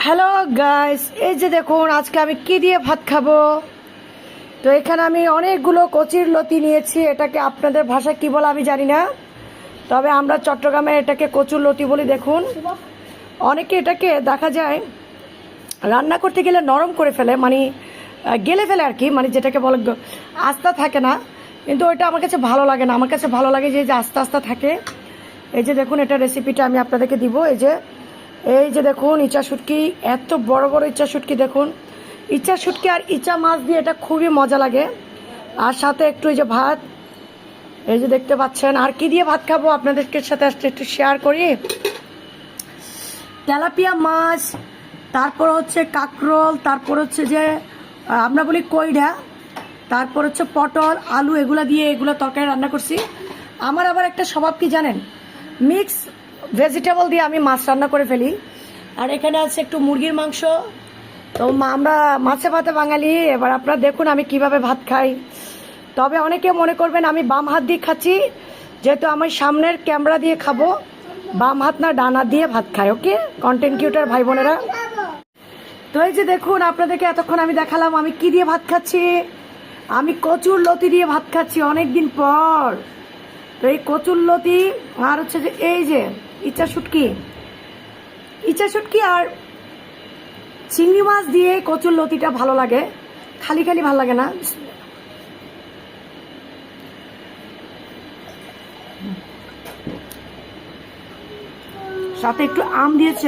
Hello guys, এই যে দেখুন আজকে আমি কি দিয়ে ভাত খাবো। তো এখানে আমি অনেকগুলো কচির লতি নিয়েছি। এটাকে আপনাদের ভাষায় কি বলে আমি জানি না, তবে আমরা চট্টগ্রামে এটাকে কচুর লতি বলি। দেখুন, অনেকে এটাকে দেখা যায় রান্না করতে গেলে নরম করে ফেলে, মানে গেলে ফেলে আর কি, মানে যেটাকে বলে আস্তা থাকে না, কিন্তু ওইটা আমার কাছে ভালো লাগে না। আমার কাছে ভালো লাগে যে আস্তে আস্তে থাকে। এই যে দেখুন, এটা রেসিপিটা আমি আপনাদেরকে দিব। এই যে দেখুন, ইচা শুটকি, এত বড় বড় ইচা শুটকি। দেখুন, ইচা শুটকি আর ইচা মাছ দিয়ে এটা খুবই মজা লাগে। আর সাথে একটু এই যে ভাত, এই যে দেখতে পাচ্ছেন। আর কি দিয়ে ভাত খাবো আপনাদেরকে সাথে একটু শেয়ার করি। তেলাপিয়া মাছ, তারপর হচ্ছে কাঁকরোল, তারপর হচ্ছে যে আমরা বলি কইডা, তারপর হচ্ছে পটল আলু, এগুলো তরকারি রান্না করছি। আমার আবার একটা স্বভাব কি জানেন, মিক্স ভেজিটেবল দিয়ে আমি মাছ রান্না করে ফেলি। আর এখানে আছে একটু মুরগির মাংস। তো আমরা মাছে ভাতে বাঙালি। এবার আপনারা দেখুন আমি কিভাবে ভাত খাই। তবে অনেকে মনে করবেন আমি বাম হাত দিয়ে খাচ্ছি, যেহেতু আমি সামনের ক্যামেরা দিয়ে খাবো, বাম হাত না ডান হাত দিয়ে ভাত খাই। ওকে কন্টেন্ট ক্রিয়েটর ভাই বোনেরা। তো এই যে দেখুন, আপনাদেরকে এতক্ষণ আমি দেখালাম আমি কি দিয়ে ভাত খাচ্ছি। আমি কচুর লতি দিয়ে ভাত খাচ্ছি অনেক দিন পর। তো এই কচুর লতি আর হচ্ছে যে এই যে ইচা শুটকি আর চিংড়ি মাছ দিয়ে কচুর লতিটা ভালো লাগে, খালি খালি ভালো লাগে না। সাথে একটু আম দিয়েছে,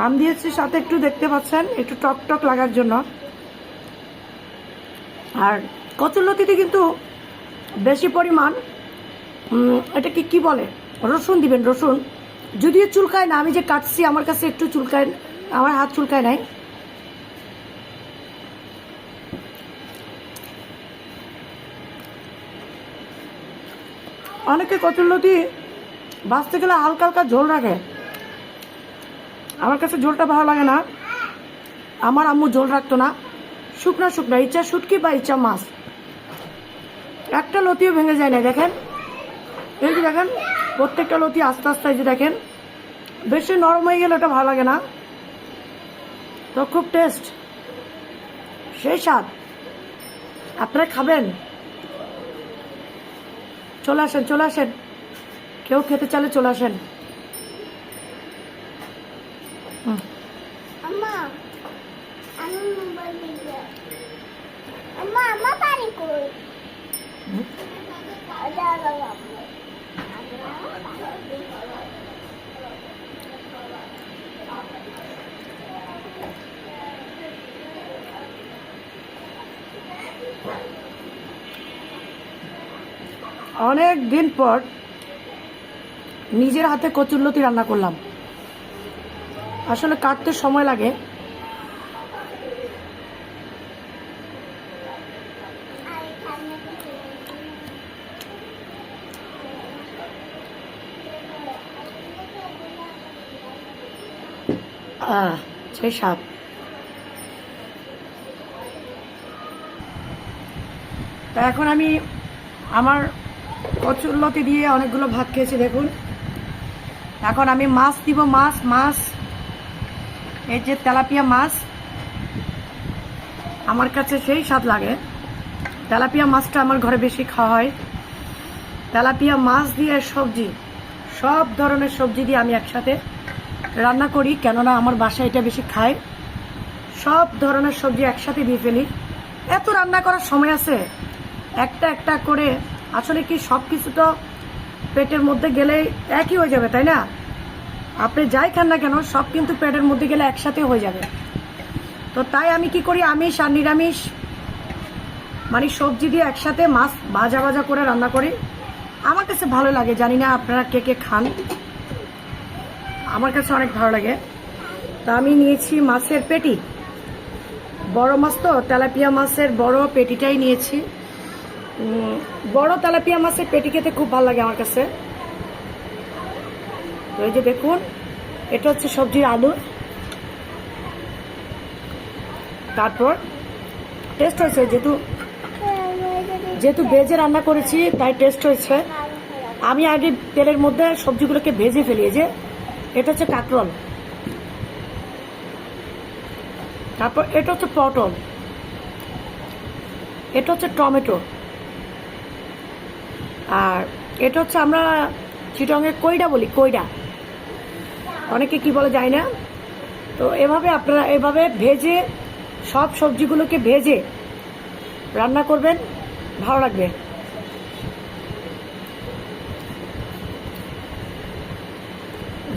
আম দিয়েছে সাথে একটু, দেখতে পাচ্ছেন, একটু টক টক লাগার জন্য। আর কচুর লতিতে কিন্তু বেশি পরিমাণ এটাকে কি বলে, রসুন দিবেন। রসুন যদিও চুলকায় না, আমি যে কাটছি আমার কাছে একটু চুলকায়, আমার হাত চুলকায় নাই। অনেকে কচুরলতি বাঁচতে গেলে হালকা হালকা ঝোল রাখে, আমার কাছে ঝোলটা ভালো লাগে না। আমার আম্মু ঝোল রাখতো না, শুকনা শুকনা ইচা শুটকি বা ইচা মাছ, একটা লতিও ভেঙে যায় না। দেখেন, এই যে দেখেন, প্রত্যেকটা লতি আস্তে আস্তে, এই যে দেখেন, বেশি নরম হয়ে গেলে ওটা ভালো লাগে না। তো খুব টেস্ট, সেই স্বাদ। আপনারা খাবেন, চলে আসেন, কেউ খেতে চাইলে চলে আসেন। অনেক দিন পর নিজের হাতে কচুরলতি রান্না করলাম। আসলে কাটতে সময় লাগে। সেই স্বাদ। তা এখন আমি আমার কচুরলতি দিয়ে অনেকগুলো ভাত খেয়েছি। দেখুন, এখন আমি মাছ দিব। মাছ এই যে তেলাপিয়া মাছ, আমার কাছে সেই স্বাদ লাগে। তেলাপিয়া মাছটা আমার ঘরে বেশি খাওয়া হয়। তেলাপিয়া মাছ দিয়ে সবজি, সব ধরনের সবজি দিয়ে আমি একসাথে রান্না করি, কেননা আমার বাসায় এটা বেশি খায়। সব ধরনের সবজি একসাথে দিয়ে ফেলি। এত রান্না করার সময় আছে, একটা একটা করে। আসলে কি সব কিছু তো পেটের মধ্যে গেলে একই হয়ে যাবে, তাই না? আপনি যাই খান না কেন, সব কিন্তু পেটের মধ্যে গেলে একসাথে হয়ে যাবে। তো তাই আমি কি করি, আমিষ আর নিরামিষ মানে সবজি দিয়ে একসাথে মাছ ভাজা ভাজা করে রান্না করি। আমার কাছে ভালো লাগে, জানি না আপনারা কে কে খান, আমার কাছে অনেক ভালো লাগে। তা আমি নিয়েছি মাছের পেটি, বড় মাছ তো, তেলাপিয়া মাছের বড় পেটিটাই নিয়েছি। বড় তেলাপিয়া মাছের পেটি খেতে খুব ভালো লাগে আমার কাছে। তো এই যে দেখুন, এটা হচ্ছে সবজির আলু। তারপর টেস্ট হয়েছে, যেহেতু ভেজে রান্না করেছি তাই টেস্ট হয়েছে। আমি আগে তেলের মধ্যে সবজিগুলোকে ভেজে ফেলি। যে এটা হচ্ছে কাঁকরোল, তারপর এটা হচ্ছে পটল, এটা হচ্ছে টমেটো, আর এটা হচ্ছে আমরা চিটংয়ে কইডা বলি, কইডা, অনেকে কি বলে যায় না। তো এভাবে আপনারা এভাবে ভেজে সব সবজিগুলোকে ভেজে রান্না করবেন, ভালো লাগবে।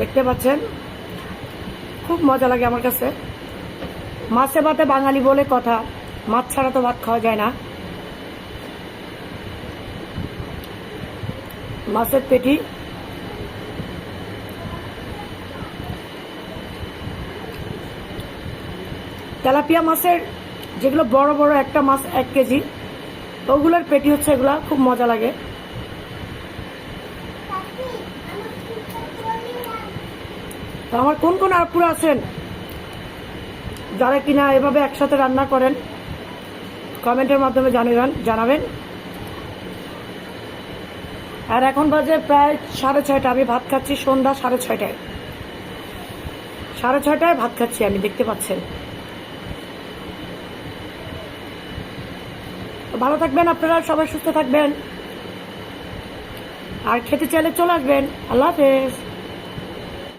দেখতে পাচ্ছেন খুব মজা লাগে আমার কাছে। মাছে ভাতে বাঙালি বলে কথা, মাছ ছাড়া তো ভাত খাওয়া যায় না। মাছের পেটি, তেলাপিয়া মাছের যেগুলো বড় বড় একটা মাছ 1 কেজি, ওগুলোর পেটি হচ্ছে এগুলা, খুব মজা লাগে। তো আমার কোন কোন আপুরা আছেন যারা কিনা এভাবে একসাথে রান্না করেন, কমেন্টের মাধ্যমে জানাবেন। আর এখন বাজে প্রায় 6:30, আমি ভাত খাচ্ছি সন্ধ্যা 6:30টায়, 6:30টায় ভাত খাচ্ছি আমি, দেখতে পাচ্ছেন। ভালো থাকবেন আপনারা, সবাই সুস্থ থাকবেন, আর খেতে চাইলে চলে আসবেন। আল্লাহ হাফেজ।